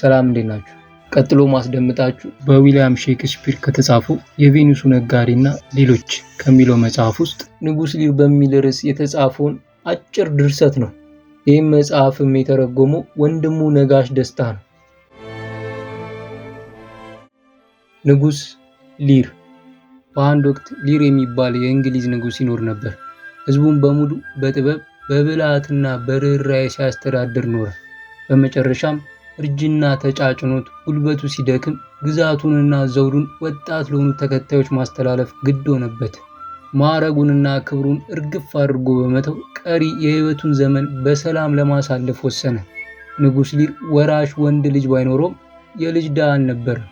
ሰላም እንዴት ናችሁ? ቀጥሎ ማስደምጣችሁ በዊሊያም ሼክስፒር ከተጻፈው የቬኒሱ ነጋዴና ሌሎች ከሚለው መጽሐፍ ውስጥ ንጉስ ሊር በሚል ርዕስ የተጻፈውን አጭር ድርሰት ነው። ይህም መጽሐፍም የተረጎመው ወንድሙ ነጋሽ ደስታ ነው። ንጉስ ሊር። በአንድ ወቅት ሊር የሚባል የእንግሊዝ ንጉስ ይኖር ነበር። ህዝቡን በሙሉ በጥበብ በብልሃትና በርህራሄ ሲያስተዳድር ኖረ። በመጨረሻም እርጅና ተጫጭኖት ጉልበቱ ሲደክም ግዛቱንና ዘውዱን ወጣት ለሆኑ ተከታዮች ማስተላለፍ ግድ ሆነበት። ማዕረጉንና ክብሩን እርግፍ አድርጎ በመተው ቀሪ የህይወቱን ዘመን በሰላም ለማሳለፍ ወሰነ። ንጉስ ሊር ወራሽ ወንድ ልጅ ባይኖረውም የልጅ ድሃ አልነበረም።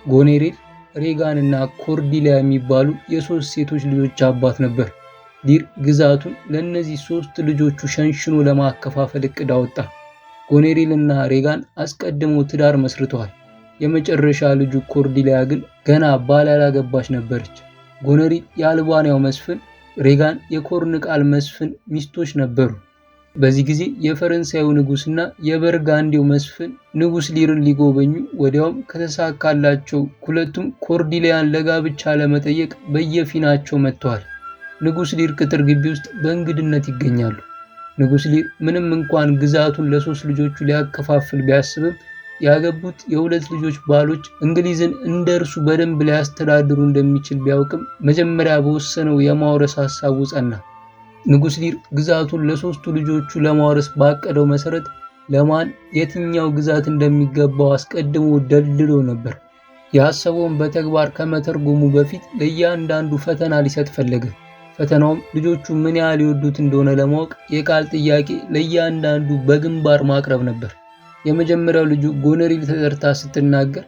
ጎኔሬል፣ ሬጋን እና ኮርዲሊያ የሚባሉ የሶስት ሴቶች ልጆች አባት ነበር። ሊር ግዛቱን ለእነዚህ ሶስት ልጆቹ ሸንሽኖ ለማከፋፈል እቅድ አወጣ። ጎኔሬል እና ሬጋን አስቀድመው ትዳር መስርተዋል። የመጨረሻ ልጁ ኮርዲሊያ ግን ገና ባል ያላገባች ነበረች። ጎኔሬል የአልባንያው መስፍን፣ ሬጋን የኮርንቃል መስፍን ሚስቶች ነበሩ። በዚህ ጊዜ የፈረንሳዩ ንጉስና የበርጋንዴው መስፍን ንጉስ ሊርን ሊጎበኙ ወዲያውም ከተሳካላቸው ሁለቱም ኮርዲሊያን ለጋብቻ ለመጠየቅ በየፊናቸው መጥተዋል። ንጉስ ሊር ቅጥር ግቢ ውስጥ በእንግድነት ይገኛሉ። ንጉስ ሊር ምንም እንኳን ግዛቱን ለሶስት ልጆቹ ሊያከፋፍል ቢያስብም ያገቡት የሁለት ልጆች ባሎች እንግሊዝን እንደ እርሱ በደንብ ሊያስተዳድሩ እንደሚችል ቢያውቅም መጀመሪያ በወሰነው የማውረስ ሐሳቡ ጸና። ንጉስ ሊር ግዛቱን ለሶስቱ ልጆቹ ለማውረስ ባቀደው መሰረት ለማን የትኛው ግዛት እንደሚገባው አስቀድሞ ደልድሎ ነበር። ያሰበውን በተግባር ከመተርጎሙ በፊት ለእያንዳንዱ ፈተና ሊሰጥ ፈለገ። ፈተናውም ልጆቹ ምን ያህል ይወዱት እንደሆነ ለማወቅ የቃል ጥያቄ ለእያንዳንዱ በግንባር ማቅረብ ነበር። የመጀመሪያው ልጁ ጎኔሬል ተጠርታ ስትናገር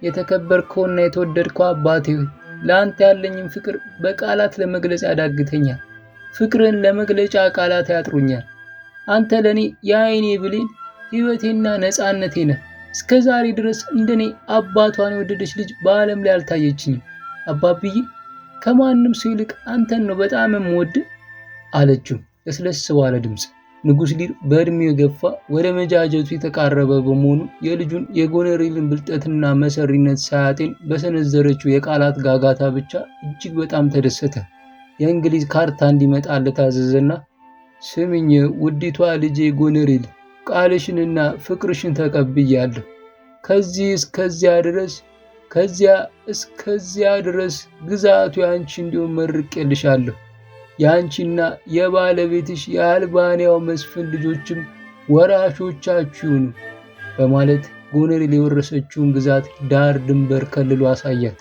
የተከበርከውና የተወደድከው አባቴ ሆይ፣ ለአንተ ያለኝን ፍቅር በቃላት ለመግለጽ ያዳግተኛል። ፍቅርን ለመግለጫ ቃላት ያጥሩኛል። አንተ ለእኔ የአይኔ ብሌን፣ ሕይወቴና ነፃነቴ ነህ። እስከ ዛሬ ድረስ እንደኔ አባቷን የወደደች ልጅ በዓለም ላይ አልታየችኝም። አባብዬ፣ ከማንም ሰው ይልቅ አንተን ነው በጣም የምወድህ አለችው ለስለስ ባለ ድምፅ። ንጉስ ሊር በእድሜው የገፋ ወደ መጃጀቱ የተቃረበ በመሆኑ የልጁን የጎኔሬልን ብልጠትና መሰሪነት ሳያጤን በሰነዘረችው የቃላት ጋጋታ ብቻ እጅግ በጣም ተደሰተ። የእንግሊዝ ካርታ እንዲመጣለት አዘዘና ስምኝ ውዲቷ ልጄ ጎኔሬል፣ ቃልሽንና ፍቅርሽን ተቀብያለሁ። ከዚያ እስከዚያ ድረስ ግዛቱ ያንቺ እንዲሆን መርቄልሻለሁ። ያንቺና የባለቤትሽ የአልባንያው መስፍን ልጆችም ወራሾቻችሁ ይሁኑ በማለት ጎኔሬል የወረሰችውን ግዛት ዳር ድንበር ከልሎ አሳያት።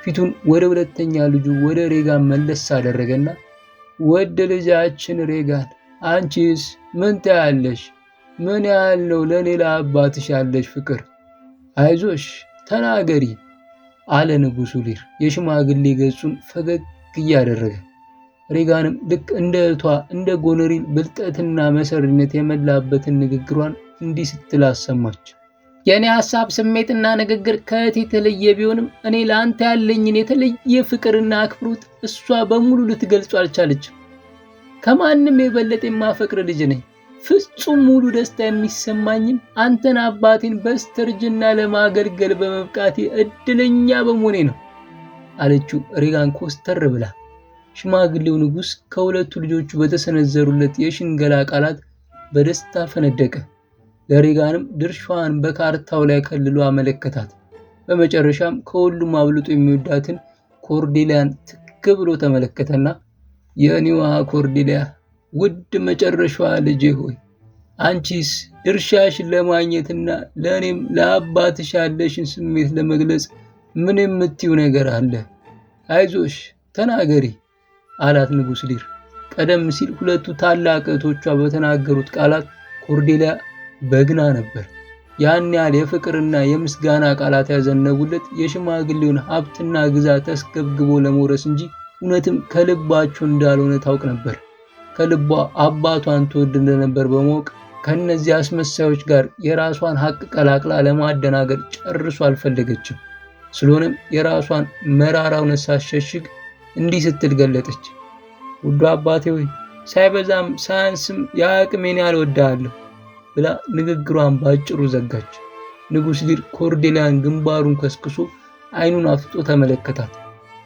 ፊቱን ወደ ሁለተኛ ልጁ ወደ ሬጋን መለስ አደረገና ወደ ልጃችን ሬጋን፣ አንቺስ ምን ታያለሽ? ምን ያህል ነው ለኔ ለአባትሽ ያለሽ ፍቅር? አይዞሽ ተናገሪ አለ ንጉሱ ሊር የሽማግሌ ገጹን ፈገግ እያደረገ። ሬጋንም ልክ እንደ እህቷ እንደ ጎኔሬል ብልጠትና መሰሪነት የመላበትን ንግግሯን እንዲህ ስትል አሰማች። የእኔ ሐሳብ፣ ስሜትና ንግግር ከእህቴ የተለየ ቢሆንም እኔ ለአንተ ያለኝን የተለየ ፍቅርና አክብሮት እሷ በሙሉ ልትገልጹ አልቻለችም። ከማንም የበለጠ የማፈቅር ልጅ ነኝ። ፍጹም ሙሉ ደስታ የሚሰማኝም አንተን አባቴን በስተርጅና ለማገልገል በመብቃቴ እድለኛ በመሆኔ ነው አለችው ሬጋን ኮስተር ብላ። ሽማግሌው ንጉስ ከሁለቱ ልጆቹ በተሰነዘሩለት የሽንገላ ቃላት በደስታ ፈነደቀ። ለሬጋንም ድርሻዋን በካርታው ላይ ከልሎ አመለከታት። በመጨረሻም ከሁሉም አብልጦ የሚወዳትን ኮርዲሊያን ትክ ብሎ ተመለከተና የኔዋ ኮርዲሊያ፣ ውድ መጨረሻዋ ልጄ ሆይ፣ አንቺስ ድርሻሽን ለማግኘትና ለእኔም ለአባትሽ ያለሽን ስሜት ለመግለጽ ምን የምትይው ነገር አለ? አይዞሽ ተናገሪ አላት ንጉስ ሊር። ቀደም ሲል ሁለቱ ታላቅ እህቶቿ በተናገሩት ቃላት ኮርዲሊያ በግና ነበር። ያን ያህል የፍቅርና የምስጋና ቃላት ያዘነቡለት የሽማግሌውን ሀብትና ግዛት ተስገብግቦ ለመውረስ እንጂ እውነትም ከልባቸው እንዳልሆነ ታውቅ ነበር። ከልቧ አባቷን ትወድ እንደነበር በማወቅ ከነዚህ አስመሳዮች ጋር የራሷን ሀቅ ቀላቅላ ለማደናገር ጨርሶ አልፈለገችም። ስለሆነም የራሷን መራራ እውነት ሳትሸሽግ እንዲህ ስትል ገለጠች። ውዱ አባቴ ሆይ፣ ሳይበዛም ሳያንስም የአቅሜን ያህል እወድሃለሁ ብላ ንግግሯን ባጭሩ ዘጋች። ንጉሥ ሊር ኮርዴሊያን ግንባሩን ከስክሶ አይኑን አፍጦ ተመለከታት።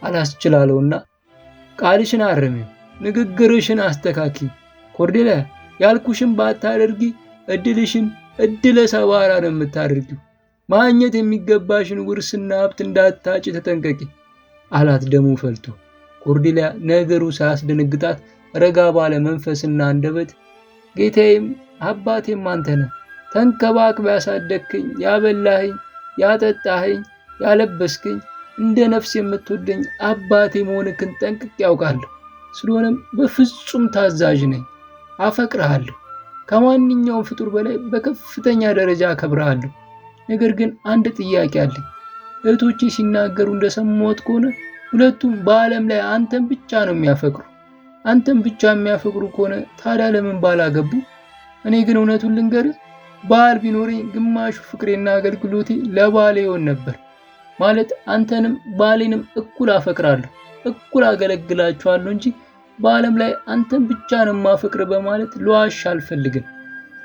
አላስችላለውና ቃልሽን አርሚው፣ ንግግርሽን አስተካኪ። ኮርዴሊያ ያልኩሽን ባታደርጊ እድልሽን እድለ ሰባራ ነው የምታደርጊው። ማግኘት የሚገባሽን ውርስና ሀብት እንዳታጭ ተጠንቀቂ አላት ደሙ ፈልቶ። ኮርዴሊያ ነገሩ ሳያስደነግጣት ረጋ ባለ መንፈስና አንደበት ጌታዬም አባቴም አንተ ነህ፣ ተንከባክበ ያሳደግከኝ፣ ያበላኸኝ፣ ያጠጣኸኝ፣ ያለበስከኝ፣ እንደ ነፍስ የምትወደኝ አባቴ መሆንክን ጠንቅቄ ያውቃለሁ። ስለሆነም በፍጹም ታዛዥ ነኝ፣ አፈቅርሃለሁ። ከማንኛውም ፍጡር በላይ በከፍተኛ ደረጃ አከብርሃለሁ። ነገር ግን አንድ ጥያቄ አለኝ። እህቶቼ ሲናገሩ እንደሰማሁት ከሆነ ሁለቱም በዓለም ላይ አንተን ብቻ ነው የሚያፈቅሩ። አንተን ብቻ የሚያፈቅሩ ከሆነ ታዲያ ለምን ባል አገቡ? እኔ ግን እውነቱን ልንገርህ፣ ባል ቢኖረኝ ግማሹ ፍቅሬና አገልግሎቴ ለባሌ ይሆን ነበር። ማለት አንተንም ባሌንም እኩል አፈቅራለሁ፣ እኩል አገለግላችኋለሁ እንጂ በዓለም ላይ አንተን ብቻ ነው የማፈቅር በማለት ልዋሽ አልፈልግም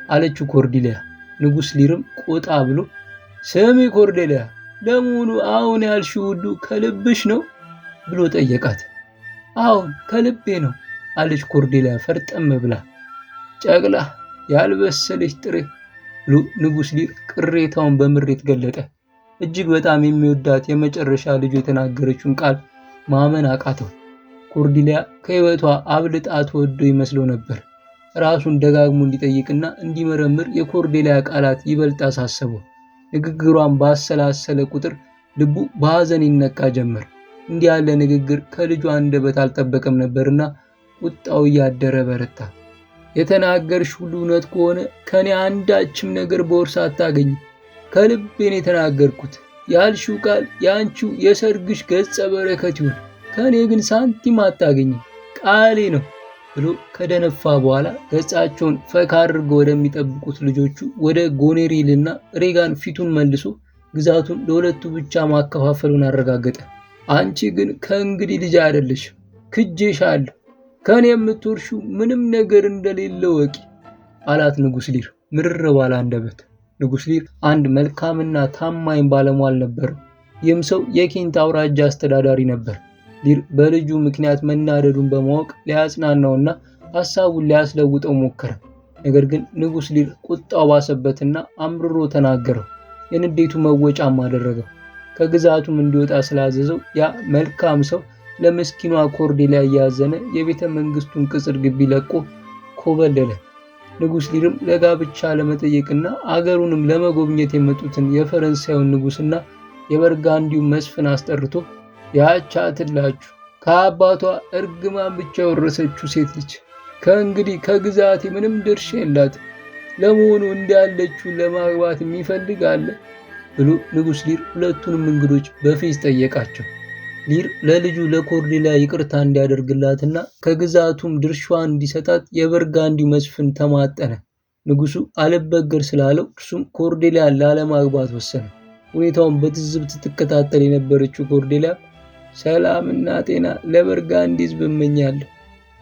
አለችው ኮርዴሊያ። ንጉሥ ሊርም ቆጣ ብሎ ስሚ ኮርዴሊያ፣ ለመሆኑ አሁን ያልሽው ሁሉ ከልብሽ ነው ብሎ ጠየቃት። አሁን ከልቤ ነው አለች ኮርዴሊያ ፈርጠም ብላ። ጨቅላ ያልበሰለች ጥሬ ብሎ ንጉሥ ሊር ቅሬታውን በምሬት ገለጠ። እጅግ በጣም የሚወዳት የመጨረሻ ልጁ የተናገረችውን ቃል ማመን አቃተው። ኮርዴሊያ ከህይወቷ አብልጣ ተወዶ ይመስለው ነበር። ራሱን ደጋግሞ እንዲጠይቅና እንዲመረምር የኮርዴሊያ ቃላት ይበልጥ አሳሰበው። ንግግሯን ባሰላሰለ ቁጥር ልቡ በሐዘን ይነካ ጀመር። እንዲህ ያለ ንግግር ከልጇ አንደበት አልጠበቀም ነበርና ቁጣው እያደረ በረታ። የተናገርሽ ሁሉ እውነት ከሆነ ከኔ አንዳችም ነገር በውርስ አታገኝ። ከልቤን የተናገርኩት ያልሽው ቃል የአንቺው የሰርግሽ ገጸ በረከት ይሁን። ከኔ ግን ሳንቲም አታገኝም፣ ቃሌ ነው ብሎ ከደነፋ በኋላ ገጻቸውን ፈካ አድርገው ወደሚጠብቁት ልጆቹ ወደ ጎኔሪልና ሬጋን ፊቱን መልሶ ግዛቱን ለሁለቱ ብቻ ማከፋፈሉን አረጋገጠ። አንቺ ግን ከእንግዲህ ልጅ አይደለሽም፣ ክጄሻለሁ። ከኔ የምትወርሺው ምንም ነገር እንደሌለ ወቂ አላት ንጉሥ ሊር ምርር ባለ አንደበት። ንጉሥ ሊር አንድ መልካምና ታማኝ ባለሟል ነበር። ይህም ሰው የኬንት አውራጃ አስተዳዳሪ ነበር። ሊር በልጁ ምክንያት መናደዱን በማወቅ ሊያጽናናውና ሐሳቡን ሊያስለውጠው ሞከረ። ነገር ግን ንጉሥ ሊር ቁጣው ባሰበትና አምርሮ ተናገረው። የንዴቱ መወጫም አደረገው። ከግዛቱም እንዲወጣ ስላዘዘው ያ መልካም ሰው ለምስኪኗ ኮርዴሊያ እያዘነ የቤተ መንግስቱን ቅጽር ግቢ ለቆ ኮበለለ። ንጉሥ ሊርም ለጋብቻ ለመጠየቅና አገሩንም ለመጎብኘት የመጡትን የፈረንሳዩን ንጉሥና የበርጋንዲው መስፍን አስጠርቶ ያቻትላችሁ ከአባቷ እርግማን ብቻ የወረሰችው ሴት ልጅ ከእንግዲህ ከግዛቴ ምንም ድርሻ የላትም። ለመሆኑ እንዳለችው ለማግባት የሚፈልግ አለ ብሎ ንጉሥ ሊር ሁለቱንም እንግዶች በፌዝ ጠየቃቸው። ሊር ለልጁ ለኮርዴሊያ ይቅርታ እንዲያደርግላትና ከግዛቱም ድርሻዋን እንዲሰጣት የበርጋንዲው መስፍን ተማጠነ። ንጉሡ አልበገር ስላለው እርሱም ኮርዴሊያን ላለማግባት ወሰነ። ሁኔታውን በትዝብት ትከታተል የነበረችው ኮርዴሊያ ሰላምና ጤና ለበርጋንዲ ሕዝብ እመኛለሁ።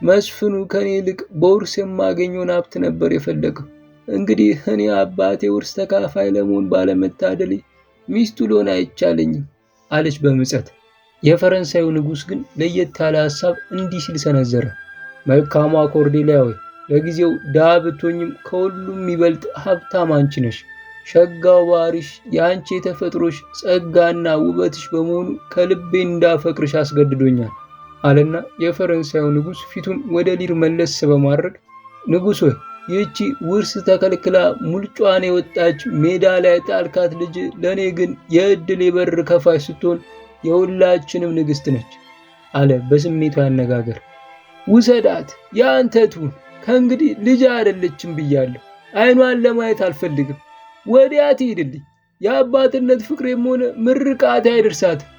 መስፍኑ ከኔ ይልቅ በውርስ የማገኘውን ሀብት ነበር የፈለገው። እንግዲህ እኔ አባቴ ውርስ ተካፋይ ለመሆን ባለመታደሌ ሚስቱ ልሆን አይቻለኝም አለች በምጸት። የፈረንሳዩ ንጉሥ ግን ለየት ያለ ሐሳብ እንዲህ ሲል ሰነዘረ። መልካሟ ኮርዴሊያ ሆይ፣ ለጊዜው ድሃ ብትሆኝም ከሁሉም የሚበልጥ ሀብታም አንቺ ነሽ። ሸጋው ባህሪሽ፣ የአንቺ የተፈጥሮሽ ጸጋና ውበትሽ በመሆኑ ከልቤ እንዳፈቅርሽ አስገድዶኛል አለና የፈረንሳዩ ንጉሥ ፊቱን ወደ ሊር መለስ በማድረግ ንጉሥ ሆይ፣ ይህቺ ውርስ ተከልክላ ሙልጯን የወጣች ሜዳ ላይ ጣልካት ልጅ ለእኔ ግን የዕድል የበር ከፋሽ ስትሆን የሁላችንም ንግሥት ነች አለ በስሜቱ አነጋገር። ውሰዳት፣ የአንተ ትሁን። ከእንግዲህ ልጅ አይደለችም ብያለሁ። አይኗን ለማየት አልፈልግም። ወዲያ ትሄድልኝ። የአባትነት ፍቅሬም ሆነ ምርቃት አይደርሳትም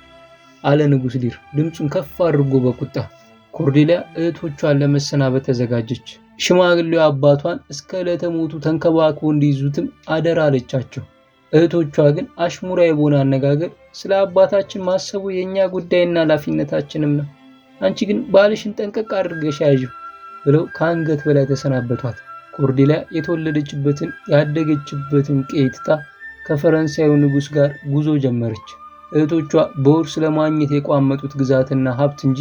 አለ ንጉሥ ሊር ድምፁን ከፍ አድርጎ በቁጣ። ኮርዴሊያ እህቶቿን ለመሰናበት ተዘጋጀች። ሽማግሌው አባቷን እስከ ዕለተ ሞቱ ተንከባክቦ እንዲይዙትም አደራ አለቻቸው። እህቶቿ ግን አሽሙራዊ በሆነ አነጋገር ስለ አባታችን ማሰቡ የእኛ ጉዳይና ኃላፊነታችንም ነው፣ አንቺ ግን ባልሽን ጠንቀቅ አድርገሽ ያዢው ብለው ከአንገት በላይ ተሰናበቷት። ኮርዴሊያ የተወለደችበትን ያደገችበትን ቀዬ ትታ ከፈረንሳዩ ንጉሥ ጋር ጉዞ ጀመረች። እህቶቿ በውርስ ለማግኘት የቋመጡት ግዛትና ሀብት እንጂ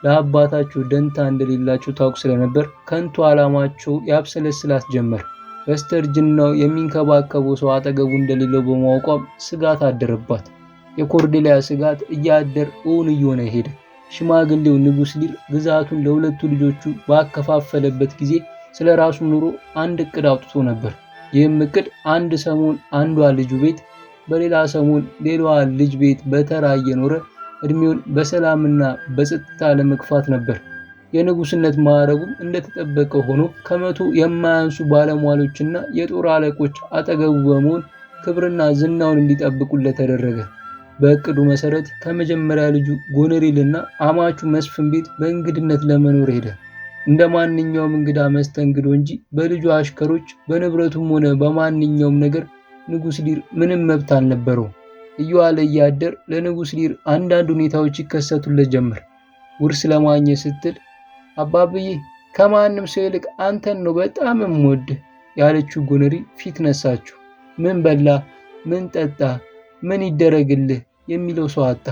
ለአባታቸው ደንታ እንደሌላቸው ታውቅ ስለነበር ከንቱ ዓላማቸው ያብሰለስላት ጀመር። በስተርጅናው የሚንከባከበው ሰው አጠገቡ እንደሌለው በማወቋም ስጋት አደረባት። የኮርዴሊያ ስጋት እያደር እውን እየሆነ ሄደ። ሽማግሌው ንጉሥ ሊር ግዛቱን ለሁለቱ ልጆቹ ባከፋፈለበት ጊዜ ስለ ራሱ ኑሮ አንድ እቅድ አውጥቶ ነበር። ይህም እቅድ አንድ ሰሞን አንዷ ልጁ ቤት፣ በሌላ ሰሞን ሌላዋ ልጅ ቤት በተራ እየኖረ እድሜውን በሰላምና በጸጥታ ለመግፋት ነበር። የንጉስነት ማዕረጉም እንደተጠበቀ ሆኖ ከመቶ የማያንሱ ባለሟሎችና የጦር አለቆች አጠገቡ በመሆን ክብርና ዝናውን እንዲጠብቁለት ተደረገ። በእቅዱ መሰረት ከመጀመሪያ ልጁ ጎነሪልና አማቹ መስፍን ቤት በእንግድነት ለመኖር ሄደ። እንደ ማንኛውም እንግዳ መስተንግዶ እንጂ በልጁ አሽከሮች በንብረቱም ሆነ በማንኛውም ነገር ንጉሥ ሊር ምንም መብት አልነበረውም። እየዋለ እያደር ለንጉሥ ሊር አንዳንድ ሁኔታዎች ይከሰቱለት ጀመር። ውርስ ለማግኘት ስትል አባብዬ ከማንም ሰው ይልቅ አንተን ነው በጣም የምወድህ ያለችው ጎነሪ ፊት ነሳችሁ። ምን በላ፣ ምን ጠጣ፣ ምን ይደረግልህ የሚለው ሰው አጣ።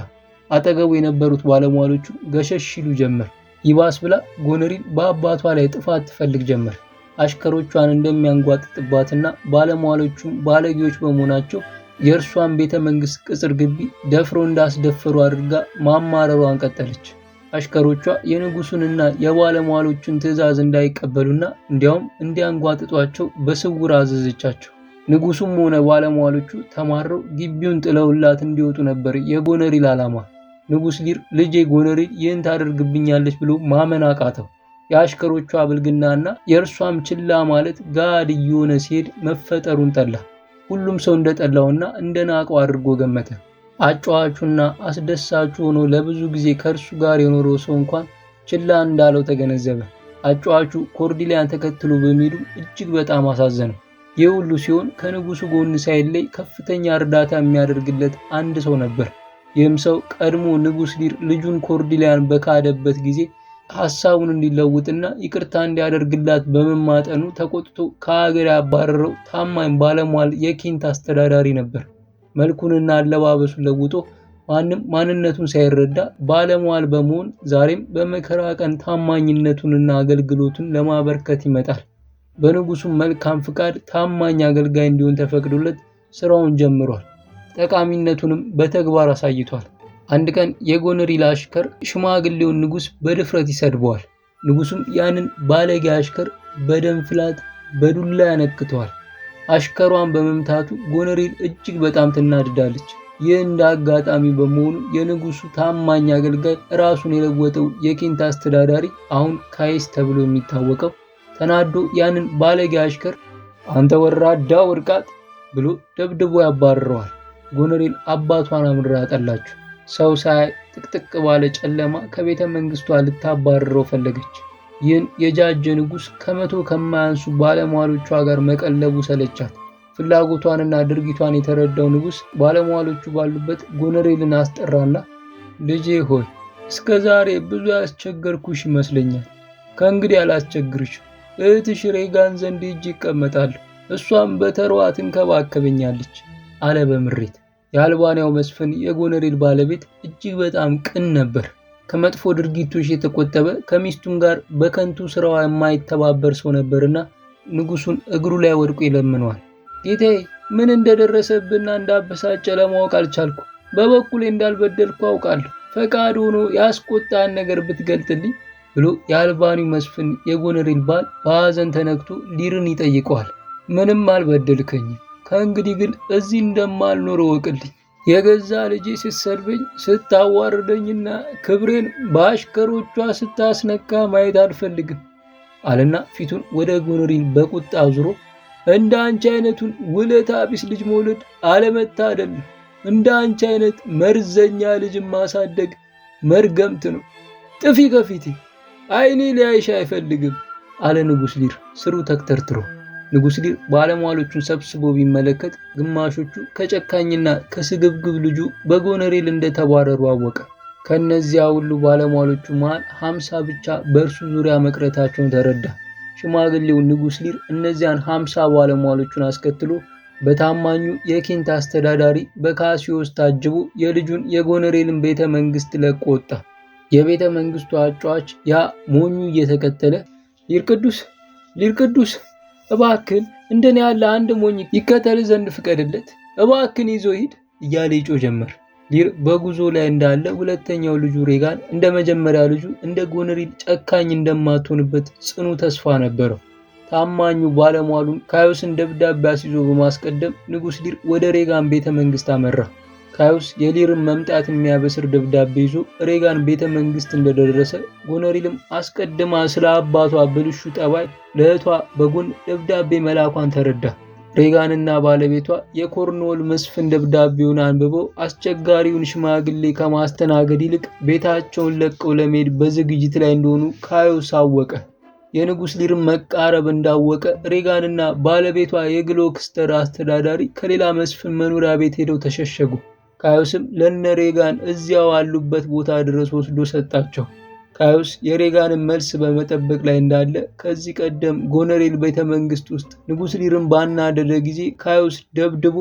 አጠገቡ የነበሩት ባለሟሎቹ ገሸሽ ይሉ ጀመር። ይባስ ብላ ጎነሪን በአባቷ ላይ ጥፋት ትፈልግ ጀመር። አሽከሮቿን እንደሚያንጓጥጥባትና ባለሟሎቹም ባለጌዎች በመሆናቸው የእርሷን ቤተ መንግስት ቅጽር ግቢ ደፍሮ እንዳስደፈሩ አድርጋ ማማረሯን ቀጠለች። አሽከሮቿ የንጉሱንና የባለሟሎቹን ትዕዛዝ እንዳይቀበሉና እንዲያውም እንዲያንጓጥጧቸው በስውር አዘዘቻቸው። ንጉሱም ሆነ ባለሟሎቹ ተማረው ግቢውን ጥለውላት እንዲወጡ ነበር የጎነሪል ዓላማ። ንጉሥ ሊር ልጄ ጎነሪል ይህን ታደርግብኛለች ብሎ ማመን አቃተው። የአሽከሮቿ ብልግናና የእርሷም ችላ ማለት ጋድ እየሆነ ሲሄድ መፈጠሩን ጠላ። ሁሉም ሰው እንደጠላውና እንደናቀው አድርጎ ገመተ። አጫዋቹና አስደሳቹ ሆኖ ለብዙ ጊዜ ከእርሱ ጋር የኖረው ሰው እንኳን ችላ እንዳለው ተገነዘበ። አጫዋቹ ኮርዲሊያን ተከትሎ በሚሄዱ እጅግ በጣም አሳዘነው። ይህ ሁሉ ሲሆን ከንጉሱ ጎን ሳይለይ ከፍተኛ እርዳታ የሚያደርግለት አንድ ሰው ነበር። ይህም ሰው ቀድሞ ንጉሥ ሊር ልጁን ኮርዲሊያን በካደበት ጊዜ ሐሳቡን እንዲለውጥና ይቅርታ እንዲያደርግላት በመማጠኑ ተቆጥቶ ከሀገር ያባረረው ታማኝ ባለሟል የኬንት አስተዳዳሪ ነበር። መልኩንና አለባበሱን ለውጦ ማንም ማንነቱን ሳይረዳ ባለሟል በመሆን ዛሬም በመከራ ቀን ታማኝነቱንና አገልግሎቱን ለማበርከት ይመጣል። በንጉሱም መልካም ፍቃድ ታማኝ አገልጋይ እንዲሆን ተፈቅዶለት ስራውን ጀምሯል። ጠቃሚነቱንም በተግባር አሳይቷል። አንድ ቀን የጎነሪል አሽከር ሽማግሌውን ንጉስ በድፍረት ይሰድበዋል። ንጉሱም ያንን ባለጌ አሽከር በደም ፍላት በዱላ ያነክተዋል። አሽከሯን በመምታቱ ጎነሪል እጅግ በጣም ትናድዳለች። ይህ እንደ አጋጣሚ በመሆኑ የንጉሱ ታማኝ አገልጋይ ራሱን የለወጠው የኬንት አስተዳዳሪ አሁን ካይስ ተብሎ የሚታወቀው ተናዶ ያንን ባለጌ አሽከር አንተ ወራዳ ውርቃት ብሎ ደብድቦ ያባርረዋል። ጎነሪል አባቷን አምርራ ጠላችው። ሰው ሳይ ጥቅጥቅ ባለ ጨለማ ከቤተ መንግስቷ ልታባርረው ፈለገች። ይህን የጃጀ ንጉስ ከመቶ ከማያንሱ ባለሟሎቿ ጋር መቀለቡ ሰለቻት። ፍላጎቷንና ድርጊቷን የተረዳው ንጉስ ባለሟሎቹ ባሉበት ጎነሪልን አስጠራና ልጄ ሆይ እስከ ዛሬ ብዙ ያስቸገርኩሽ ይመስለኛል። ከእንግዲህ አላስቸግርሽ። እህትሽ ሬጋን ዘንድ ሂጅ ይቀመጣለሁ። እሷም በተሯ ትንከባከበኛለች አለ በምሬት። የአልባንያው መስፍን የጎነሪል ባለቤት እጅግ በጣም ቅን ነበር። ከመጥፎ ድርጊቶች የተቆጠበ ከሚስቱም ጋር በከንቱ ስራዋ የማይተባበር ሰው ነበርና ንጉሱን እግሩ ላይ ወድቆ ይለምነዋል። ጌታዬ ምን እንደደረሰብና እንዳበሳጨ ለማወቅ አልቻልኩ። በበኩሌ እንዳልበደልኩ አውቃለሁ። ፈቃድ ሆኖ ያስቆጣን ነገር ብትገልጥልኝ ብሎ የአልባኒው መስፍን የጎነሪል ባል በሐዘን ተነክቶ ሊርን ይጠይቀዋል። ምንም አልበደልከኝም። ከእንግዲህ ግን እዚህ እንደማልኖር እወቅልኝ። የገዛ ልጄ ስትሰድበኝ ስታዋርደኝና ክብሬን በአሽከሮቿ ስታስነካ ማየት አልፈልግም አለና ፊቱን ወደ ጎነሪል በቁጣ አዙሮ እንደ አንቺ አይነቱን ውለታ ቢስ ልጅ መውለድ አለመታደል ነው። እንደ አንቺ አይነት መርዘኛ ልጅ ማሳደግ መርገምት ነው። ጥፊ ከፊቴ፣ አይኔ ሊያይሽ አይፈልግም አለ ንጉሥ ሊር ስሩ ተክተርትሮ። ንጉሥ ሊር ባለሟሎቹን ሰብስቦ ቢመለከት ግማሾቹ ከጨካኝና ከስግብግብ ልጁ በጎነሪል እንደተባረሩ አወቀ። ከነዚያ ሁሉ ባለሟሎቹ መሃል 50 ብቻ በእርሱ ዙሪያ መቅረታቸውን ተረዳ። ሽማግሌው ንጉሥ ሊር እነዚያን 50 ባለሟሎቹን አስከትሎ በታማኙ የኬንት አስተዳዳሪ በካሲዮስ ታጅቦ የልጁን የጎነሬልን ቤተ መንግስት ለቆ ወጣ። የቤተ መንግስቱ አጫዋች ያ ሞኙ እየተከተለ ሊር ቅዱስ እባክን እንደኔ ያለ አንድ ሞኝ ይከተል ዘንድ ፍቀድለት፣ እባክን ይዞ ሂድ እያለ ይጮህ ጀመር። ሊር በጉዞ ላይ እንዳለ ሁለተኛው ልጁ ሬጋን እንደ መጀመሪያ ልጁ እንደ ጎነሪል ጨካኝ እንደማትሆንበት ጽኑ ተስፋ ነበረው። ታማኙ ባለሟሉን ካዮስን ደብዳቤ አስይዞ በማስቀደም ንጉስ ሊር ወደ ሬጋን ቤተ መንግስት አመራ። ካዮስ የሊርን መምጣት የሚያበስር ደብዳቤ ይዞ ሬጋን ቤተ መንግስት እንደደረሰ ጎነሪልም አስቀድማ ስለ አባቷ ብልሹ ጠባይ ለእህቷ በጎን ደብዳቤ መላኳን ተረዳ። ሬጋንና ባለቤቷ የኮርንዎል መስፍን ደብዳቤውን አንብበው አስቸጋሪውን ሽማግሌ ከማስተናገድ ይልቅ ቤታቸውን ለቀው ለመሄድ በዝግጅት ላይ እንደሆኑ ካዮስ አወቀ። የንጉስ ሊርን መቃረብ እንዳወቀ ሬጋንና ባለቤቷ የግሎክስተር አስተዳዳሪ ከሌላ መስፍን መኖሪያ ቤት ሄደው ተሸሸጉ። ካዮስም ለነ ሬጋን እዚያው አሉበት ቦታ ድረስ ወስዶ ሰጣቸው። ካዮስ የሬጋንን መልስ በመጠበቅ ላይ እንዳለ ከዚህ ቀደም ጎነሬል ቤተ መንግስት ውስጥ ንጉስ ሊርን ባናደደ ጊዜ ካዮስ ደብድቦ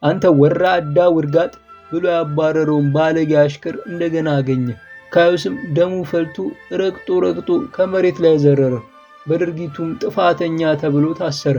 አንተ ወራዳ ውርጋጥ ብሎ ያባረረውን ባለጌ አሽከር እንደገና አገኘ። ካዮስም ደሙ ፈልቶ ረግጦ ከመሬት ላይ ዘረረ። በድርጊቱም ጥፋተኛ ተብሎ ታሰረ።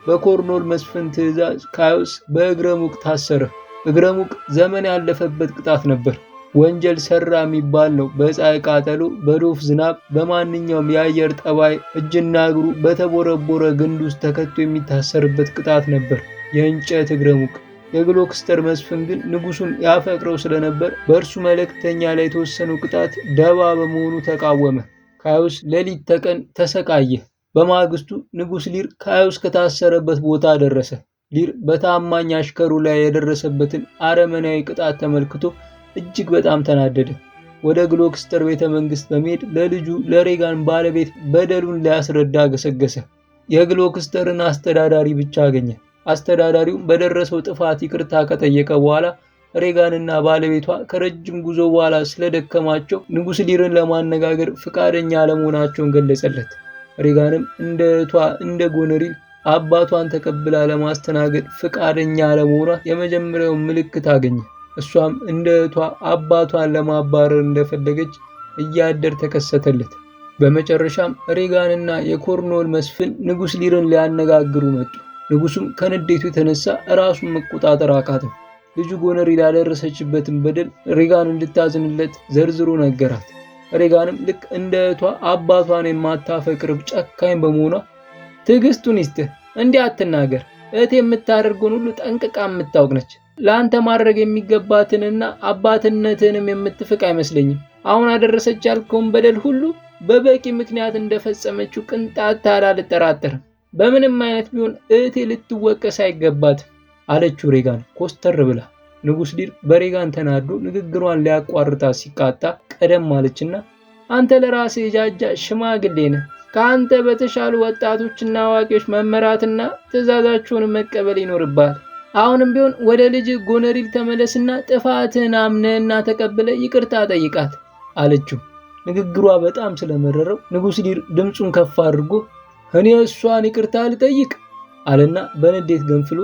በኮርንዎል መስፍን ትዕዛዝ ካዮስ በእግረ ሙቅ ታሰረ። እግረ ሙቅ ዘመን ያለፈበት ቅጣት ነበር። ወንጀል ሰራ የሚባል ነው። በፀሐይ ቃጠሎ፣ በዶፍ ዝናብ፣ በማንኛውም የአየር ጠባይ እጅና እግሩ በተቦረቦረ ግንድ ውስጥ ተከቶ የሚታሰርበት ቅጣት ነበር፣ የእንጨት እግረ ሙቅ። የግሎክስተር መስፍን ግን ንጉሱን ያፈቅረው ስለነበር በእርሱ መልእክተኛ ላይ የተወሰነው ቅጣት ደባ በመሆኑ ተቃወመ። ካዮስ ሌሊት ተቀን ተሰቃየ። በማግስቱ ንጉስ ሊር ካዮስ ከታሰረበት ቦታ ደረሰ። ሊር በታማኝ አሽከሩ ላይ የደረሰበትን አረመናዊ ቅጣት ተመልክቶ እጅግ በጣም ተናደደ። ወደ ግሎክስተር ቤተ መንግስት በመሄድ ለልጁ ለሬጋን ባለቤት በደሉን ሊያስረዳ ገሰገሰ። የግሎክስተርን አስተዳዳሪ ብቻ አገኘ። አስተዳዳሪው በደረሰው ጥፋት ይቅርታ ከጠየቀ በኋላ ሬጋንና ባለቤቷ ከረጅም ጉዞ በኋላ ስለደከማቸው ንጉስ ሊርን ለማነጋገር ፍቃደኛ አለመሆናቸውን ገለጸለት። ሬጋንም እንደ እህቷ እንደ ጎነሪል አባቷን ተቀብላ ለማስተናገድ ፍቃደኛ አለመሆኗ የመጀመሪያውን ምልክት አገኘ። እሷም እንደ እህቷ አባቷን ለማባረር እንደፈለገች እያደር ተከሰተለት። በመጨረሻም ሬጋንና የኮርንዎል መስፍን ንጉስ ሊርን ሊያነጋግሩ መጡ። ንጉሱም ከንዴቱ የተነሳ ራሱን መቆጣጠር አቃተው። ልጁ ጎነሪል ያደረሰችበትን በደል ሬጋን እንድታዝንለት ዘርዝሮ ነገራት። ሬጋንም ልክ እንደ እህቷ አባቷን የማታፈቅር ጨካኝ በመሆኗ ትዕግስቱን ይስጥህ፣ እንዲህ አትናገር፣ እህቴ የምታደርገውን ሁሉ ጠንቅቃ የምታውቅ ነች። ለአንተ ማድረግ የሚገባትንና አባትነትንም የምትፍቅ አይመስለኝም። አሁን አደረሰች ያልከውን በደል ሁሉ በበቂ ምክንያት እንደፈጸመችው ቅንጣት ታህል አልጠራጠርም። በምንም አይነት ቢሆን እህቴ ልትወቀስ አይገባትም አለችው ሬጋን ኮስተር ብላ። ንጉስ ሊር በሬጋን ተናዶ ንግግሯን ሊያቋርጣት ሲቃጣ ቀደም አለችና አንተ ለራስህ የጃጃ ሽማግሌ ነህ። ከአንተ በተሻሉ ወጣቶችና አዋቂዎች መመራትና ትዕዛዛቸውን መቀበል ይኖርብሃል። አሁንም ቢሆን ወደ ልጅ ጎነሪል ተመለስና ጥፋትህን አምነህና ተቀብለ ይቅርታ ጠይቃት አለችው። ንግግሯ በጣም ስለመረረው ንጉስ ሊር ድምፁን ከፍ አድርጎ እኔ እሷን ይቅርታ ልጠይቅ አለና በንዴት ገንፍሎ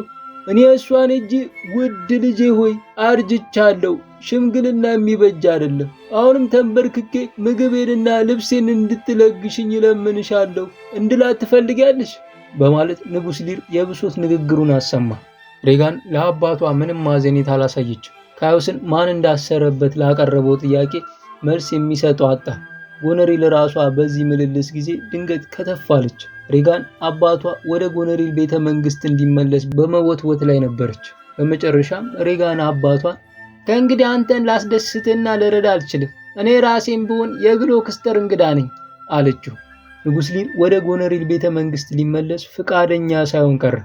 እኔ እሷን እጅ ውድ ልጄ ሆይ አርጅቻለሁ፣ ሽምግልና የሚበጅ አይደለም። አሁንም ተንበርክኬ ምግቤንና ልብሴን እንድትለግሽኝ ለምንሻለሁ እንድላት ትፈልጊያለሽ በማለት ንጉስ ሊር የብሶት ንግግሩን አሰማ። ሬጋን ለአባቷ ምንም ማዘኔት አላሳየችም። ካዮስን ማን እንዳሰረበት ላቀረበው ጥያቄ መልስ የሚሰጠው አጣ። ጎነሪል ራሷ በዚህ ምልልስ ጊዜ ድንገት ከተፋለች። ሬጋን አባቷ ወደ ጎነሪል ቤተ መንግስት እንዲመለስ በመወትወት ላይ ነበረች። በመጨረሻም ሬጋን አባቷን ከእንግዲህ አንተን ላስደስትና ልረዳ አልችልም፣ እኔ ራሴም ብሆን የግሎክስተር እንግዳ ነኝ አለችው። ንጉስ ሊር ወደ ጎነሪል ቤተ መንግስት ሊመለስ ፍቃደኛ ሳይሆን ቀረ።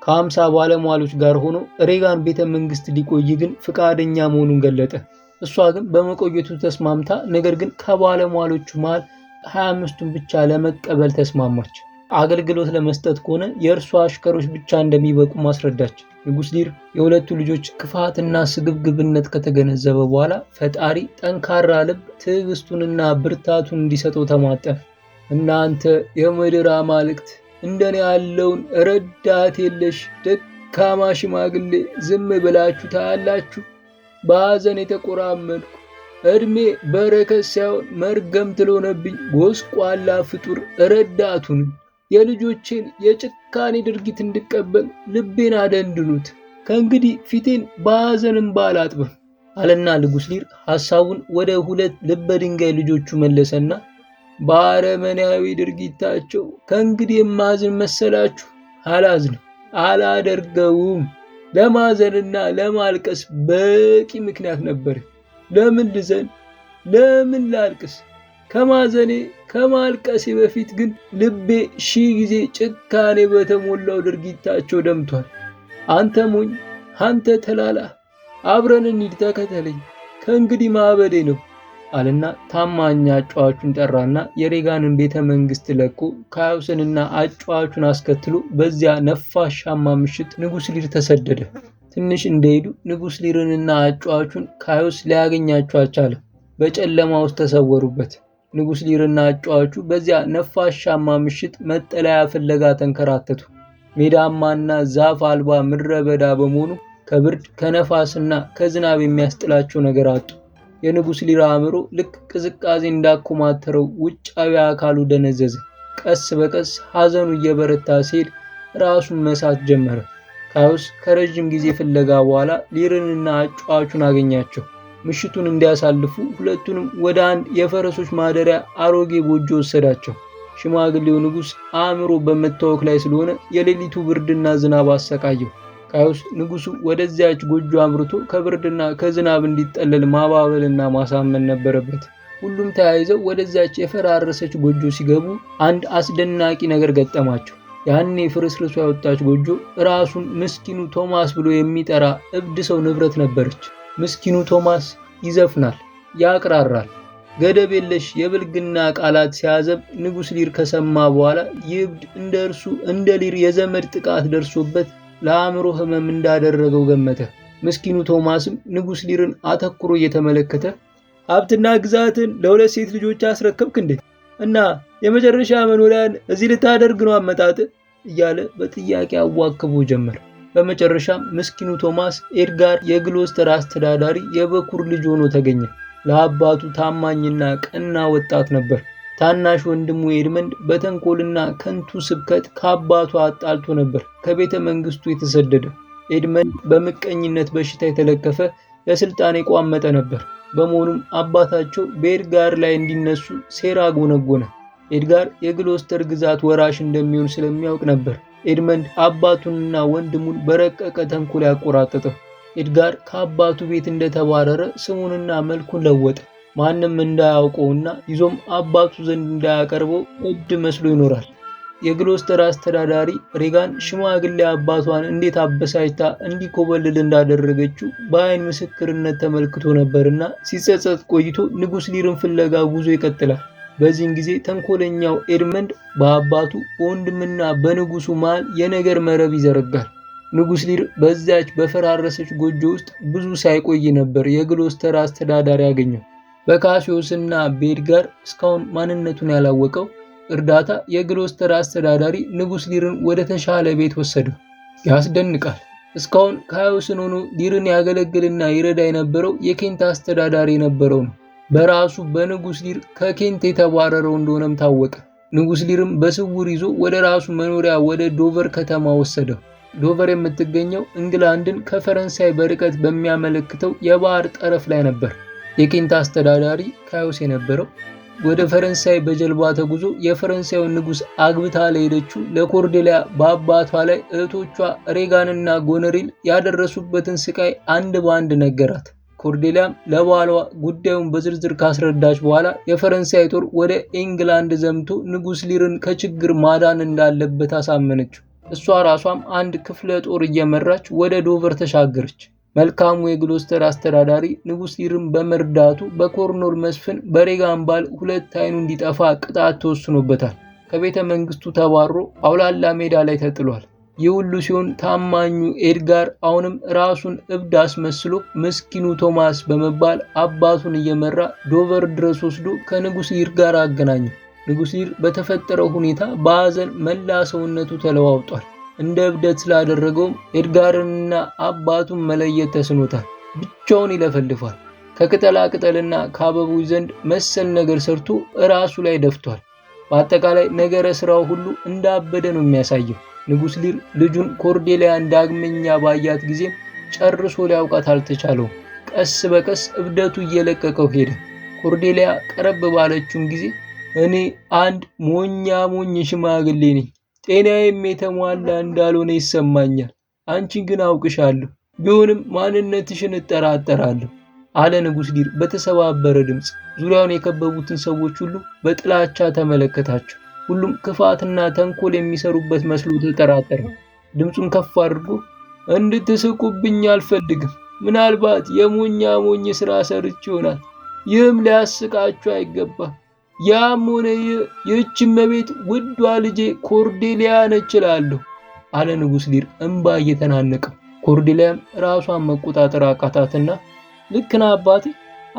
ከ50 ባለሟሎች ጋር ሆኖ ሬጋን ቤተ መንግስት ሊቆይ ግን ፍቃደኛ መሆኑን ገለጠ። እሷ ግን በመቆየቱ ተስማምታ፣ ነገር ግን ከባለሟሎቹ መሃል 25ቱን ብቻ ለመቀበል ተስማማች። አገልግሎት ለመስጠት ከሆነ የእርሷ አሽከሮች ብቻ እንደሚበቁ ማስረዳች። ንጉስ ሊር የሁለቱ ልጆች ክፋትና ስግብግብነት ከተገነዘበ በኋላ ፈጣሪ ጠንካራ ልብ፣ ትዕግስቱንና ብርታቱን እንዲሰጠው ተማጠነ። እናንተ የምድር አማልክት እንደኔ ያለውን ረዳት የለሽ ደካማ ደካማ ሽማግሌ ዝም ብላችሁ ታያላችሁ? በሐዘን የተቆራመድኩ እድሜ በረከት ሳይሆን መርገምት ለሆነብኝ ጎስቋላ ፍጡር ረዳቱን የልጆቼን የጭካኔ ድርጊት እንድቀበል ልቤን አደንድኑት። ከእንግዲህ ፊቴን በሐዘን እንባ አላጥብም አለና ንጉሥ ሊር ሐሳቡን ወደ ሁለት ልበ ድንጋይ ልጆቹ መለሰና በአረመኔያዊ ድርጊታቸው ከእንግዲህ የማዝን መሰላችሁ? አላዝንም፣ አላደርገውም። ለማዘንና ለማልቀስ በቂ ምክንያት ነበር። ለምን ልዘን? ለምን ላልቅስ? ከማዘኔ ከማልቀሴ በፊት ግን ልቤ ሺህ ጊዜ ጭካኔ በተሞላው ድርጊታቸው ደምቷል። አንተ ሞኝ፣ አንተ ተላላ፣ አብረን እንሂድ፣ ተከተለኝ፣ ከእንግዲህ ማበዴ ነው አለና ታማኝ አጫዋቹን ጠራና የሬጋንን ቤተ መንግስት ለቆ ካዮስንና አጫዋቹን አስከትሎ በዚያ ነፋሻማ ምሽት ንጉሥ ሊር ተሰደደ። ትንሽ እንደሄዱ ንጉሥ ሊርንና አጫዋቹን ካዮስ ሊያገኛቸው አልቻለም። በጨለማ ውስጥ ተሰወሩበት። ንጉሥ ሊርና አጫዋቹ በዚያ ነፋሻማ ምሽት መጠለያ ፍለጋ ተንከራተቱ። ሜዳማና ዛፍ አልባ ምድረ በዳ በመሆኑ ከብርድ ከነፋስና ከዝናብ የሚያስጥላቸው ነገር አጡ። የንጉሥ ሊር አእምሮ ልክ ቅዝቃዜ እንዳኮማተረው ውጫዊ አካሉ ደነዘዘ። ቀስ በቀስ ሐዘኑ እየበረታ ሲሄድ ራሱን መሳት ጀመረ። ካዮስ ከረጅም ጊዜ ፍለጋ በኋላ ሊርንና አጫዋቹን አገኛቸው። ምሽቱን እንዲያሳልፉ ሁለቱንም ወደ አንድ የፈረሶች ማደሪያ አሮጌ ጎጆ ወሰዳቸው። ሽማግሌው ንጉሥ አእምሮ በመታወክ ላይ ስለሆነ የሌሊቱ ብርድና ዝናብ አሰቃየው። ካዮስ ንጉሡ ወደዚያች ጎጆ አምርቶ ከብርድና ከዝናብ እንዲጠለል ማባበልና ማሳመን ነበረበት። ሁሉም ተያይዘው ወደዚያች የፈራረሰች ጎጆ ሲገቡ አንድ አስደናቂ ነገር ገጠማቸው። ያኔ ፍርስርሷ የወጣች ጎጆ ራሱን ምስኪኑ ቶማስ ብሎ የሚጠራ እብድ ሰው ንብረት ነበረች። ምስኪኑ ቶማስ ይዘፍናል፣ ያቅራራል። ገደብ የለሽ የብልግና ቃላት ሲያዘብ ንጉሥ ሊር ከሰማ በኋላ ይህ እብድ እንደ እርሱ እንደ ሊር የዘመድ ጥቃት ደርሶበት ለአእምሮ ህመም እንዳደረገው ገመተ። ምስኪኑ ቶማስም ንጉሥ ሊርን አተኩሮ እየተመለከተ ሀብትና ግዛትን ለሁለት ሴት ልጆች አስረከብክ እንዴ? እና የመጨረሻ መኖሪያን እዚህ ልታደርግ ነው አመጣጥ? እያለ በጥያቄ አዋክቦ ጀመር። በመጨረሻም ምስኪኑ ቶማስ ኤድጋር የግሎስተር አስተዳዳሪ የበኩር ልጅ ሆኖ ተገኘ። ለአባቱ ታማኝና ቀና ወጣት ነበር። ታናሽ ወንድሙ ኤድመንድ በተንኮልና ከንቱ ስብከት ከአባቱ አጣልቶ ነበር ከቤተ መንግስቱ የተሰደደ። ኤድመንድ በምቀኝነት በሽታ የተለከፈ ለስልጣን የቋመጠ ነበር። በመሆኑም አባታቸው በኤድጋር ላይ እንዲነሱ ሴራ ጎነጎነ። ኤድጋር የግሎስተር ግዛት ወራሽ እንደሚሆን ስለሚያውቅ ነበር ኤድመንድ አባቱንና ወንድሙን በረቀቀ ተንኮል ያቆራጠጠው። ኤድጋር ከአባቱ ቤት እንደተባረረ ስሙንና መልኩን ለወጠ። ማንም እንዳያውቀውና ይዞም አባቱ ዘንድ እንዳያቀርበው እብድ መስሎ ይኖራል። የግሎስተር አስተዳዳሪ ሬጋን ሽማግሌ አባቷን እንዴት አበሳጭታ እንዲኮበልል እንዳደረገችው በአይን ምስክርነት ተመልክቶ ነበርና ሲጸጸት ቆይቶ ንጉሥ ሊርን ፍለጋ ጉዞ ይቀጥላል። በዚህን ጊዜ ተንኮለኛው ኤድመንድ በአባቱ በወንድምና በንጉሱ መሃል የነገር መረብ ይዘረጋል። ንጉሥ ሊር በዛች በፈራረሰች ጎጆ ውስጥ ብዙ ሳይቆይ ነበር የግሎስተር አስተዳዳሪ ያገኘው። በካሲዮስና በኤድጋር እስካሁን ማንነቱን ያላወቀው እርዳታ የግሎስተር አስተዳዳሪ ንጉሥ ሊርን ወደ ተሻለ ቤት ወሰደው። ያስደንቃል። እስካሁን ካዮስን ሆኖ ሊርን ያገለግልና ይረዳ የነበረው የኬንት አስተዳዳሪ የነበረው ነው። በራሱ በንጉሥ ሊር ከኬንት የተባረረው እንደሆነም ታወቀ። ንጉሥ ሊርም በስውር ይዞ ወደ ራሱ መኖሪያ ወደ ዶቨር ከተማ ወሰደው። ዶቨር የምትገኘው እንግላንድን ከፈረንሳይ በርቀት በሚያመለክተው የባህር ጠረፍ ላይ ነበር። የኬንት አስተዳዳሪ ካዮስ የነበረው ወደ ፈረንሳይ በጀልባ ተጉዞ የፈረንሳዩን ንጉሥ አግብታ ለሄደችው ለኮርዴሊያ በአባቷ ላይ እህቶቿ ሬጋንና ጎነሪል ያደረሱበትን ስቃይ አንድ በአንድ ነገራት። ኮርዴሊያም ለባሏ ጉዳዩን በዝርዝር ካስረዳች በኋላ የፈረንሳይ ጦር ወደ ኢንግላንድ ዘምቶ ንጉሥ ሊርን ከችግር ማዳን እንዳለበት አሳመነችው። እሷ ራሷም አንድ ክፍለ ጦር እየመራች ወደ ዶቨር ተሻገረች። መልካሙ የግሎስተር አስተዳዳሪ ንጉሥ ሊርን በመርዳቱ በኮርኖል መስፍን በሬጋን ባል ሁለት አይኑ እንዲጠፋ ቅጣት ተወስኖበታል። ከቤተ መንግስቱ ተባሮ አውላላ ሜዳ ላይ ተጥሏል። ይህ ሁሉ ሲሆን ታማኙ ኤድጋር አሁንም ራሱን እብድ አስመስሎ ምስኪኑ ቶማስ በመባል አባቱን እየመራ ዶቨር ድረስ ወስዶ ከንጉሥ ሊር ጋር አገናኘው። ንጉሥ ሊር በተፈጠረው ሁኔታ በሐዘን መላ ሰውነቱ ተለዋውጧል። እንደ እብደት ስላደረገውም ኤድጋርንና አባቱን መለየት ተስኖታል። ብቻውን ይለፈልፋል። ከቅጠላ ቅጠልና ከአበቦች ዘንድ መሰል ነገር ሰርቶ ራሱ ላይ ደፍቷል። በአጠቃላይ ነገረ ስራው ሁሉ እንዳበደ ነው የሚያሳየው። ንጉስ ሊር ልጁን ኮርዴሊያን ዳግመኛ ባያት ጊዜ ጨርሶ ሊያውቃት አልተቻለውም። ቀስ በቀስ እብደቱ እየለቀቀው ሄደ። ኮርዴሊያ ቀረብ ባለችውም ጊዜ እኔ አንድ ሞኝ ሽማግሌ ነኝ፣ ጤናዬም የተሟላ እንዳልሆነ ይሰማኛል። አንቺን ግን አውቅሻለሁ፣ ቢሆንም ማንነትሽን እጠራጠራለሁ አለ ንጉስ ሊር በተሰባበረ ድምፅ። ዙሪያውን የከበቡትን ሰዎች ሁሉ በጥላቻ ተመለከታቸው። ሁሉም ክፋትና ተንኮል የሚሰሩበት መስሎ ተጠራጠረ። ድምፁን ከፍ አድርጎ እንድትስቁብኝ አልፈልግም። ምናልባት የሞኝ ስራ ሰርች ይሆናል። ይህም ሊያስቃችሁ አይገባም። ያም ሆነ ይህች እመቤት ውዷ ልጄ ኮርዴሊያ ነች እላለሁ አለ ንጉስ ሊር እንባ እየተናነቀው። ኮርዴሊያም ራሷን መቆጣጠር አቃታትና ልክ ነህ አባቴ፣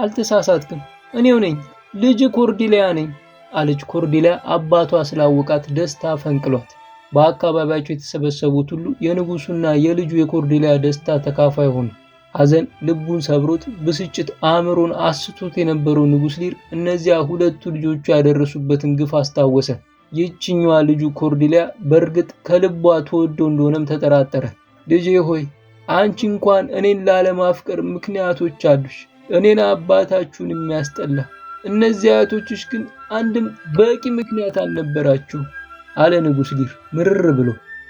አልተሳሳትክም፣ እኔው ነኝ፣ ልጅ ኮርዴሊያ ነኝ አለች። ኮርዴሊያ አባቷ ስላወቃት ደስታ ፈንቅሏት። በአካባቢያቸው የተሰበሰቡት ሁሉ የንጉሱና የልጁ የኮርዴሊያ ደስታ ተካፋይ ሆኑ። ሐዘን ልቡን ሰብሮት፣ ብስጭት አእምሮን አስቶት የነበረው ንጉስ ሊር እነዚያ ሁለቱ ልጆቹ ያደረሱበትን ግፍ አስታወሰ። ይህችኛዋ ልጁ ኮርዴሊያ በእርግጥ ከልቧ ተወደው እንደሆነም ተጠራጠረ። ልጄ ሆይ አንቺ እንኳን እኔን ላለማፍቀር ምክንያቶች አሉሽ፣ እኔን አባታችሁን የሚያስጠላ። እነዚህ አያቶችሽ ግን አንድም በቂ ምክንያት አልነበራችሁ አለ ንጉስ ሊር ምርር ብሎ።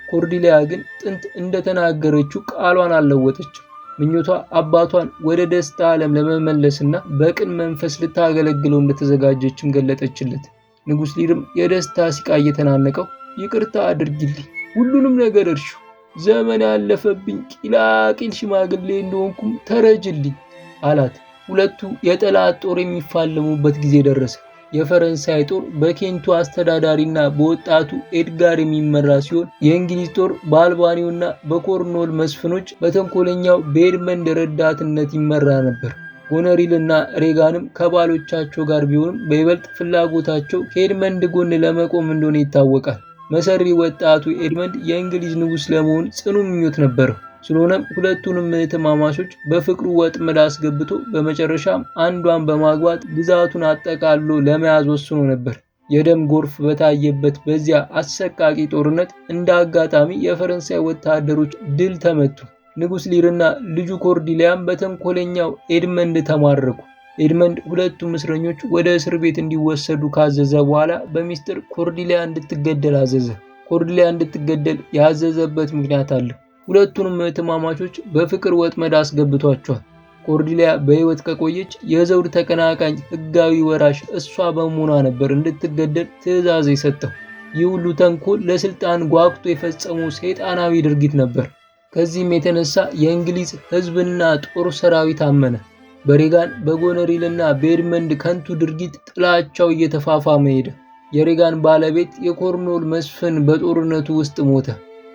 ኮርዴሊያ ግን ጥንት እንደተናገረችው ቃሏን አልለወጠችም። ምኞቷ አባቷን ወደ ደስታ ዓለም ለመመለስና በቅን መንፈስ ልታገለግለው እንደተዘጋጀችም ገለጠችለት። ንጉስ ሊርም የደስታ ሲቃ እየተናነቀው ይቅርታ አድርጊልኝ፣ ሁሉንም ነገር እርሹ፣ ዘመን ያለፈብኝ ቂላቂል ሽማግሌ እንደሆንኩም ተረጅልኝ አላት። ሁለቱ የጠላት ጦር የሚፋለሙበት ጊዜ ደረሰ። የፈረንሳይ ጦር በኬንቱ አስተዳዳሪና በወጣቱ ኤድጋር የሚመራ ሲሆን የእንግሊዝ ጦር በአልባኒውና በኮርኖል መስፍኖች በተንኮለኛው በኤድመንድ ረዳትነት ይመራ ነበር። ጎነሪልና ሬጋንም ከባሎቻቸው ጋር ቢሆንም በይበልጥ ፍላጎታቸው ከኤድመንድ ጎን ለመቆም እንደሆነ ይታወቃል። መሰሪ ወጣቱ ኤድመንድ የእንግሊዝ ንጉስ ለመሆን ጽኑ ምኞት ነበረው። ስለሆነም ሁለቱንም እህትማማቾች በፍቅሩ ወጥመድ አስገብቶ በመጨረሻም አንዷን በማግባት ግዛቱን አጠቃሎ ለመያዝ ወስኖ ነበር። የደም ጎርፍ በታየበት በዚያ አሰቃቂ ጦርነት እንደ አጋጣሚ የፈረንሳይ ወታደሮች ድል ተመቱ። ንጉስ ሊርና ልጁ ኮርዴሊያም በተንኮለኛው ኤድመንድ ተማረኩ። ኤድመንድ ሁለቱም እስረኞች ወደ እስር ቤት እንዲወሰዱ ካዘዘ በኋላ በሚስጥር ኮርዴሊያ እንድትገደል አዘዘ። ኮርዴሊያ እንድትገደል ያዘዘበት ምክንያት አለ። ሁለቱንም እህትማማቾች በፍቅር ወጥመድ አስገብቷቸዋል። ኮርዴሊያ በሕይወት ከቆየች የዘውድ ተቀናቃኝ ሕጋዊ ወራሽ እሷ በመሆኗ ነበር እንድትገደል ትዕዛዝ የሰጠው። ይህ ሁሉ ተንኮል ለስልጣን ጓጉቶ የፈጸመው ሰይጣናዊ ድርጊት ነበር። ከዚህም የተነሳ የእንግሊዝ ሕዝብና ጦር ሰራዊት አመነ። በሬጋን በጎነሪልና በኤድመንድ ከንቱ ድርጊት ጥላቻው እየተፋፋመ ሄደ። የሬጋን ባለቤት የኮርኖል መስፍን በጦርነቱ ውስጥ ሞተ።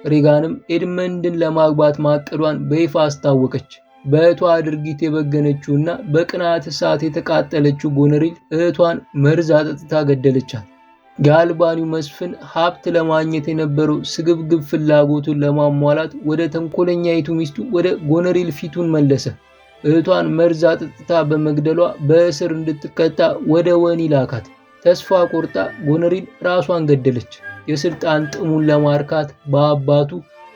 ሬጋንም ኤድመንድን ለማግባት ማቀዷን በይፋ አስታወቀች። በእህቷ ድርጊት የበገነችውና በቅናት እሳት የተቃጠለችው ጎነሪል እህቷን መርዝ አጠጥታ ገደለቻት። የአልባኒው መስፍን ሀብት ለማግኘት የነበረው ስግብግብ ፍላጎቱን ለማሟላት ወደ ተንኮለኛይቱ ሚስቱ ወደ ጎነሪል ፊቱን መለሰ። እህቷን መርዝ አጠጥታ በመግደሏ በእስር እንድትቀጣ ወደ ወህኒ ላካት። ተስፋ ቆርጣ ጎነሪል ራሷን ገደለች። የስልጣን ጥሙን ለማርካት በአባቱ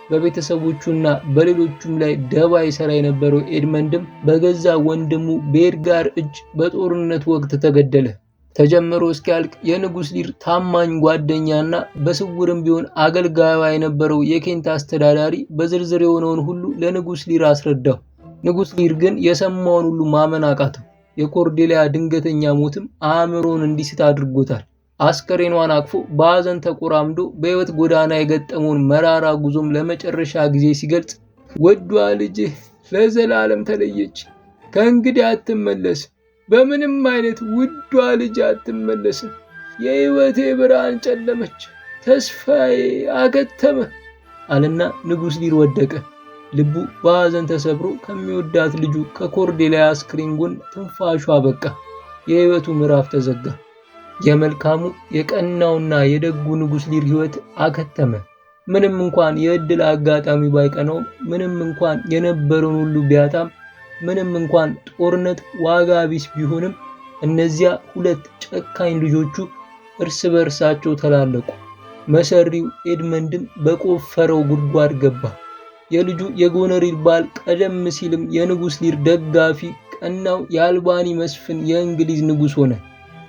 በቤተሰቦቹና በሌሎቹም ላይ ደባ ይሰራ የነበረው ኤድመንድም በገዛ ወንድሙ በኤድጋር እጅ በጦርነት ወቅት ተገደለ። ተጀምሮ እስኪያልቅ የንጉስ ሊር ታማኝ ጓደኛና በስውርም ቢሆን አገልጋዩ የነበረው የኬንት አስተዳዳሪ በዝርዝር የሆነውን ሁሉ ለንጉስ ሊር አስረዳው። ንጉስ ሊር ግን የሰማውን ሁሉ ማመን አቃተው። የኮርዴሊያ ድንገተኛ ሞትም አእምሮን እንዲስት አድርጎታል። አስከሬኗን አቅፎ በሐዘን ተቆራምዶ በሕይወት ጎዳና የገጠመውን መራራ ጉዞም ለመጨረሻ ጊዜ ሲገልጽ ወዷ ልጅህ ለዘላለም ተለየች፣ ከእንግዲህ አትመለስም፣ በምንም አይነት ውዷ ልጅ አትመለስም፣ የሕይወቴ ብርሃን ጨለመች፣ ተስፋዬ አከተመ አለና ንጉስ ሊር ወደቀ። ልቡ በሐዘን ተሰብሮ ከሚወዳት ልጁ ከኮርዴሊያ አስክሬን ጎን ትንፋሹ አበቃ። የሕይወቱ ምዕራፍ ተዘጋ። የመልካሙ የቀናውና የደጉ ንጉስ ሊር ሕይወት አከተመ። ምንም እንኳን የእድል አጋጣሚ ባይቀናውም፣ ምንም እንኳን የነበረውን ሁሉ ቢያጣም፣ ምንም እንኳን ጦርነት ዋጋ ቢስ ቢሆንም እነዚያ ሁለት ጨካኝ ልጆቹ እርስ በርሳቸው ተላለቁ። መሰሪው ኤድመንድም በቆፈረው ጉድጓድ ገባ። የልጁ የጎነሪል ባል ቀደም ሲልም የንጉሥ ሊር ደጋፊ ቀናው የአልባኒ መስፍን የእንግሊዝ ንጉሥ ሆነ።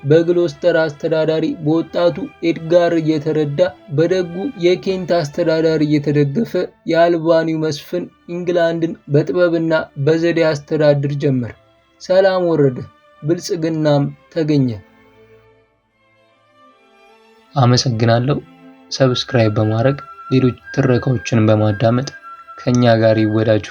በግሎስተር አስተዳዳሪ በወጣቱ ኤድጋር እየተረዳ በደጉ የኬንት አስተዳዳሪ እየተደገፈ የአልባኒው መስፍን ኢንግላንድን በጥበብና በዘዴ ያስተዳድር ጀመር። ሰላም ወረደ፣ ብልጽግናም ተገኘ። አመሰግናለሁ። ሰብስክራይብ በማድረግ ሌሎች ትረካዎችን በማዳመጥ ከኛ ጋር ይወዳጁ።